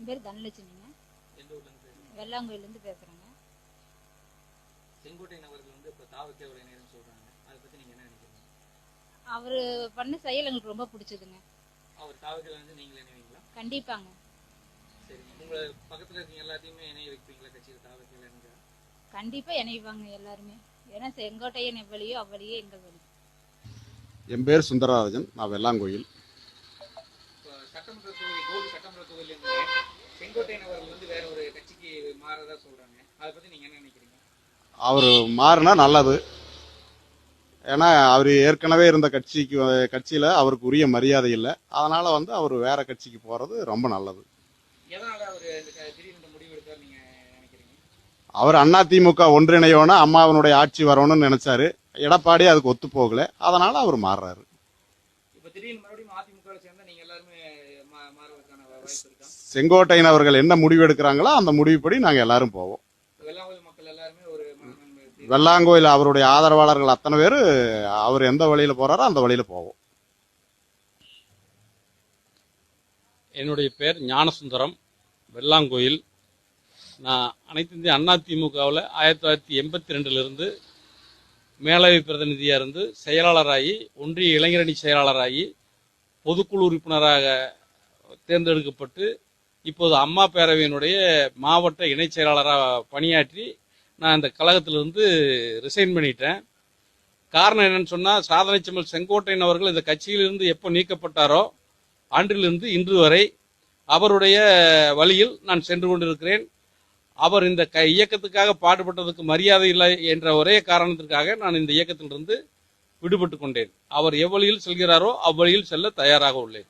பேர் தனலட்சுமிங்க. வெள்ளாங்கோயிலிருந்து பேசுறேங்க. செங்கோட்டையன் அவர்கள் வந்து இப்ப தாவக்கே உரையினர்னு சொல்றாங்க. அதை பத்தி நீங்க என்ன நினைக்கிறீங்க? அவரு பண்ண செயல் எங்களுக்கு ரொம்ப பிடிச்சதுங்க. அவர் தாவக்கேல வந்து நீங்களே இணைவீங்களா? கண்டிப்பாங்க. சரி, உங்க பக்கத்துல இருக்கீங்க எல்லாத்தையுமே இணைய வைப்பீங்களா கட்சியில் தாவக்கேல? கண்டிப்பா இணைவாங்க எல்லாருமே. ஏன்னா செங்கோட்டையன் எவ்வளியோ அவ்வளியே எங்கள் வழி. என் பேர் சுந்தரராஜன், நான் வெள்ளாங்கோயில். சட்டமன்ற தொகுதி கோவில் சட்டமன்ற தொகுதியில் செங்கோட்டையன் அவர்கள் வந்து வேற ஒரு கட்சிக்கு மாறதா சொல்றாங்க. அதை பத்தி நீங்க என்ன நினைக்கிறீங்க? அவர் மாறினா நல்லது. ஏன்னா அவர் ஏற்கனவே இருந்த கட்சியில அவருக்கு உரிய மரியாதை இல்லை. அதனால வந்து அவர் வேற கட்சிக்கு போறது ரொம்ப நல்லது. எதனால அவர் திடீர்னு முடிவு எடுத்தார் நீங்க நினைக்கிறீங்க? அவர் அதிமுக ஒன்றிணையோன்னு அம்மாவனுடைய ஆட்சி வரணும்னு நினைச்சாரு. எடப்பாடி அதுக்கு ஒத்து போகல. அதனால அவர் மாறுறாரு. இப்ப திடீர்னு மறுபடியும் அதிமுக சேர்ந்தா நீங்க எல்லாருமே மாறுவதற்கான வாய்ப்பு இருக்கா? செங்கோட்டையன் அவர்கள் என்ன முடிவு எடுக்கிறாங்களோ அந்த முடிவுப்படி நாங்க எல்லாரும் போவோம். வெள்ளாங்கோயில் மக்கள் எல்லாருமே ஒரு வெள்ளாங்கோயில் அவருடைய ஆதரவாளர்கள் அத்தனை பேரு அவர் எந்த வழியில போறாரோ அந்த வழியில போவோம். என்னுடைய பேர் ஞானசுந்தரம், வெள்ளாங்கோயில். நான் அனைத்து இந்திய அண்ணா திமுகவில் 1982 மேலவை பிரதிநிதியாக இருந்து செயலாளராகி, ஒன்றிய இளைஞரணி செயலாளராகி, பொதுக்குழு உறுப்பினராக தேர்ந்தெடுக்கப்பட்டு இப்போது அம்மா பேரவையினுடைய மாவட்ட இணைச் செயலாளராக பணியாற்றி நான் இந்த கழகத்திலிருந்து ரிசைன் பண்ணிட்டேன். காரணம் என்னன்னு சொன்னால், சாதனை செம்மல் செங்கோட்டையன் அவர்கள் இந்த கட்சியிலிருந்து எப்போ நீக்கப்பட்டாரோ அன்றிலிருந்து இன்று வரை அவருடைய வழியில் நான் சென்று கொண்டிருக்கிறேன். அவர் இந்த இயக்கத்துக்காக பாடுபட்டதுக்கு மரியாதை இல்லை என்ற ஒரே காரணத்திற்காக நான் இந்த இயக்கத்திலிருந்து விடுபட்டு கொண்டேன். அவர் எவ்வழியில் செல்கிறாரோ அவ்வழியில் செல்ல தயாராக உள்ளேன்.